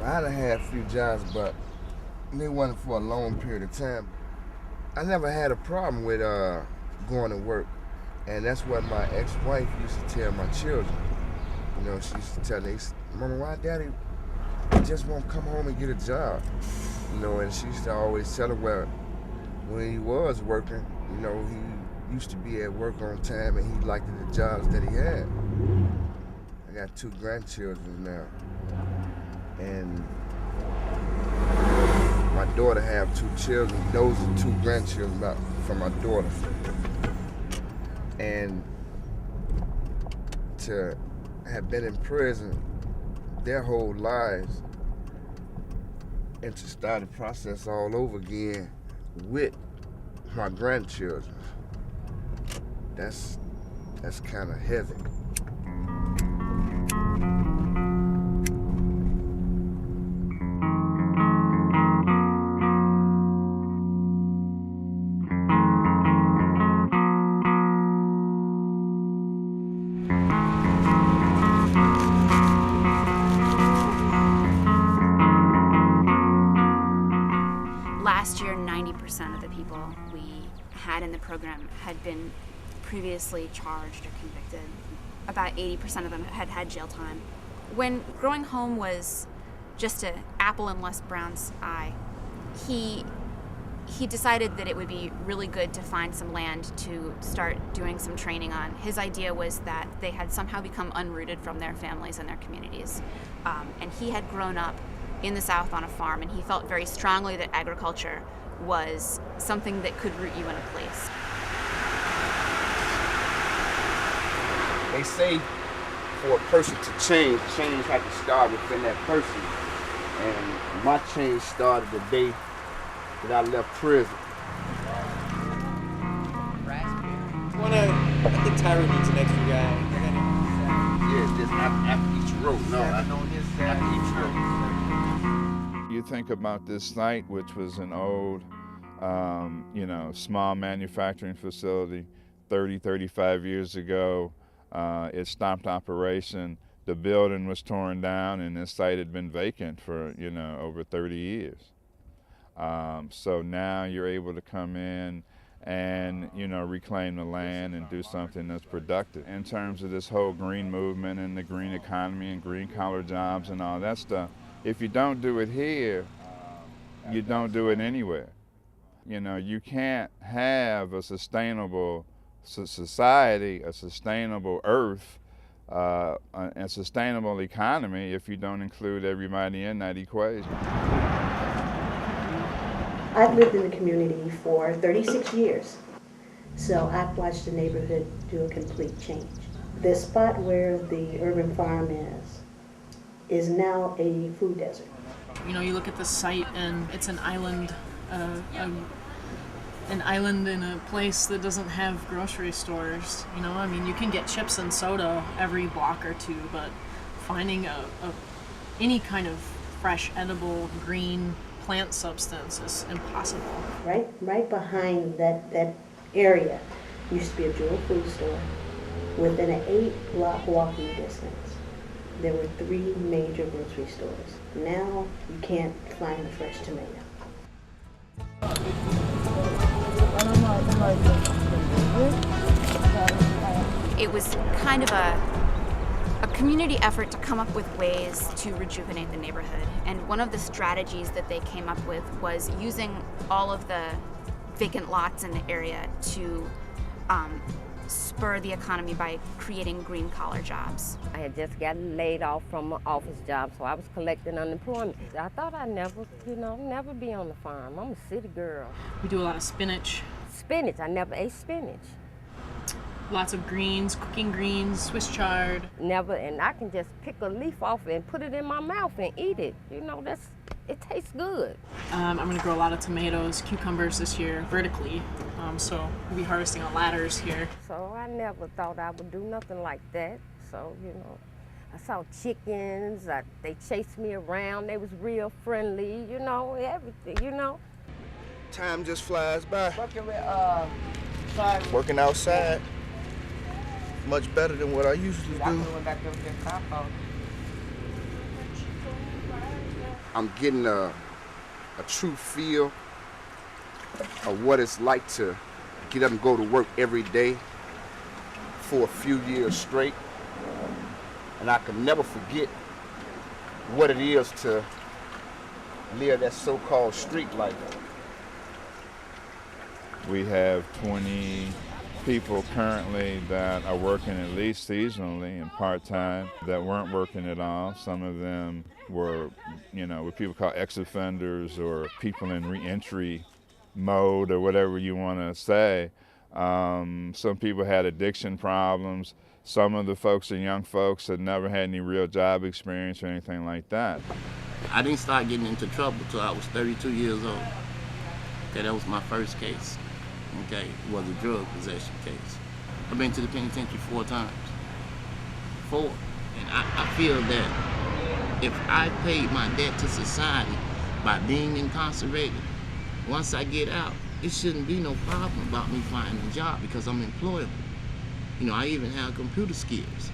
I done had a few jobs, but they wasn't for a long period of time. I never had a problem with going to work, and that's what my ex-wife used to tell my children. You know, she used to tell me, "Mama, why Daddy just won't come home and get a job?" You know, and she used to always tell her, well, when he was working, you know, he used to be at work on time, and he liked the jobs that he had. I got 2 grandchildren now, and my daughter have 2 children. Those are 2 grandchildren from my daughter. And to have been in prison their whole lives and to start the process all over again with my grandchildren, that's kind of heavy. Last year, 90% of the people we had in the program had been previously charged or convicted. About 80% of them had had jail time. When growing home was just an apple in Les Brown's eye, he decided that it would be really good to find some land to start doing some training on. His idea was that they had somehow become unrooted from their families and their communities. And he had grown up in the South on a farm, and he felt very strongly that agriculture was something that could root you in a place. They say for a person to change has to start within that person. And my change started the day that I left prison. I think Tyra needs an extra guy. Yeah, just after each row. No, after each row. You think about this site, which was an old, small manufacturing facility 30, 35 years ago. It stopped operation. The building was torn down, and this site had been vacant for, over 30 years. So now you're able to come in and, reclaim the land and do something that's productive. In terms of this whole green movement and the green economy and green collar jobs and all that stuff, if you don't do it here, you don't do it anywhere. You can't have a sustainable society, a sustainable earth, a sustainable economy if you don't include everybody in that equation. I've lived in the community for 36 years, so I've watched the neighborhood do a complete change. The spot where the urban farm is now a food desert. You look at the site and it's an island, in a place that doesn't have grocery stores. You can get chips and soda every block or two, but finding any kind of fresh, edible, green plant substance is impossible. Right behind that area used to be a Jewel food store. Within an 8-block walking distance, there were 3 major grocery stores. Now you can't find a fresh tomato. It was kind of a community effort to come up with ways to rejuvenate the neighborhood. And one of the strategies that they came up with was using all of the vacant lots in the area to spur the economy by creating green collar jobs. I had just gotten laid off from an office job, so I was collecting unemployment. I thought I'd never be on the farm. I'm a city girl. We do a lot of spinach. Spinach, I never ate spinach. Lots of greens, cooking greens, Swiss chard. Never, and I can just pick a leaf off and put it in my mouth and eat it. It tastes good. I'm gonna grow a lot of tomatoes, cucumbers this year, vertically. So we'll be harvesting on ladders here. So I never thought I would do nothing like that. So, I saw chickens, they chased me around, they was real friendly, everything, Time just flies by. Working outside, much better than what I usually do. I'm getting a true feel of what it's like to get up and go to work every day for a few years straight. And I can never forget what it is to live that so-called street life. We have 20 people currently that are working at least seasonally and part-time that weren't working at all. Some of them were, what people call ex-offenders or people in re-entry mode or whatever you want to say. Some people had addiction problems. Some of the folks are young folks that never had any real job experience or anything like that. I didn't start getting into trouble until I was 32 years old. Okay, that was my first case. Okay, it was a drug possession case. I've been to the penitentiary 4 times. 4. And I feel that if I paid my debt to society by being incarcerated, once I get out, it shouldn't be no problem about me finding a job because I'm employable. I even have computer skills.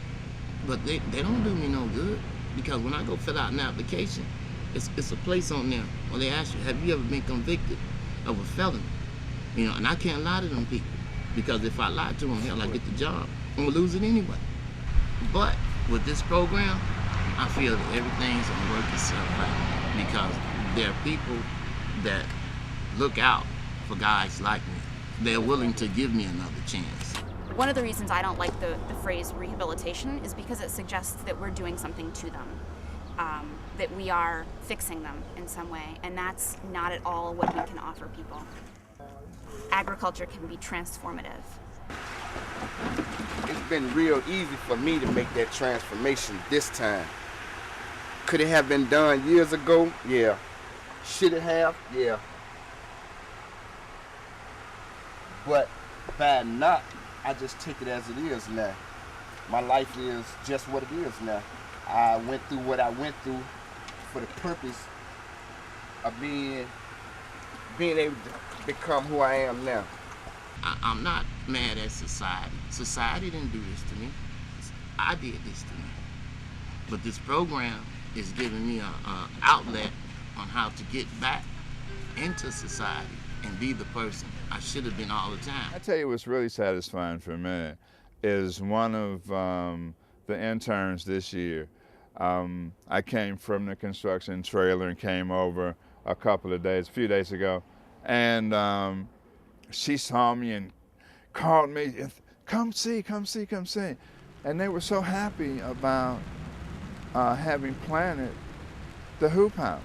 But they don't do me no good because when I go fill out an application, it's a place on there where they ask you, have you ever been convicted of a felony? And I can't lie to them people because if I lie to them, hell, I get the job. I'm gonna lose it anyway. But with this program, I feel that everything's gonna work itself out because there are people that look out for guys like me. They're willing to give me another chance. One of the reasons I don't like the phrase rehabilitation is because it suggests that we're doing something to them, that we are fixing them in some way, and that's not at all what we can offer people. Agriculture can be transformative. It's been real easy for me to make that transformation this time. Could it have been done years ago? Yeah. Should it have? Yeah. But by not, I just take it as it is now. My life is just what it is now. I went through what I went through for the purpose of being able to become who I am now. I'm not mad at society. Society didn't do this to me. I did this to me. But this program is giving me an outlet on how to get back into society and be the person I should have been all the time. I tell you what's really satisfying for me is one of the interns this year. I came from the construction trailer and came over a few days ago, and she saw me and called me, come see. And they were so happy about having planted the hoop house.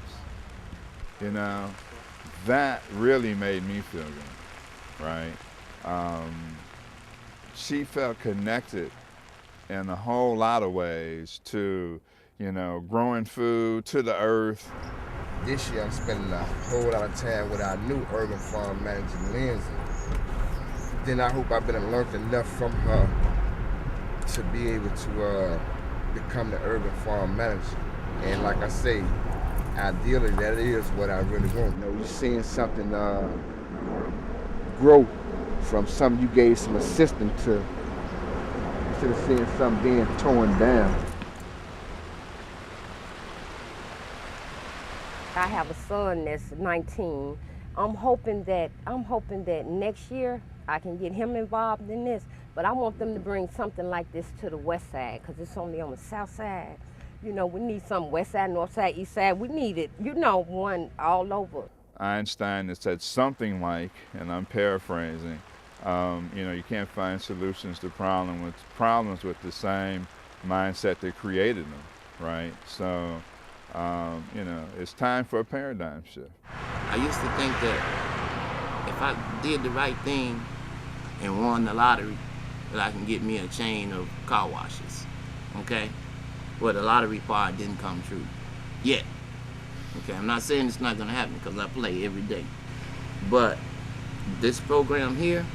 That really made me feel good, right? She felt connected in a whole lot of ways to, growing food, to the earth. This year I'm spending a whole lot of time with our new urban farm manager, Lindsay. Then I hope I've been learned enough from her to be able to become the urban farm manager. And like I say, ideally that is what I really want. You're seeing something grow from something you gave some assistance to, instead of seeing something being torn down. I have a son that's 19. I'm hoping that next year I can get him involved in this, but I want them to bring something like this to the west side because it's only on the south side. We need some west side, north side, east side. We need it, one all over. Einstein has said something like, and I'm paraphrasing, you can't find solutions to problems with the same mindset that created them, right? So, it's time for a paradigm shift. I used to think that if I did the right thing and won the lottery, that I can get me a chain of car washes, okay? Well, the lottery part didn't come true yet. Okay, I'm not saying it's not gonna happen because I play every day. But this program here,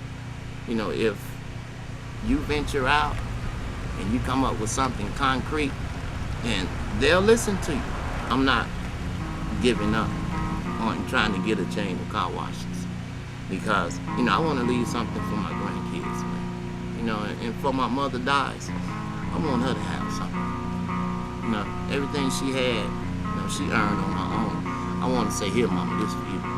if you venture out and you come up with something concrete, then they'll listen to you. I'm not giving up on trying to get a chain of car washes because, I want to leave something for my grandkids, man. And before my mother dies, I want her to have something. Everything she had She earned on her own. I want to say, here, mama, this for you.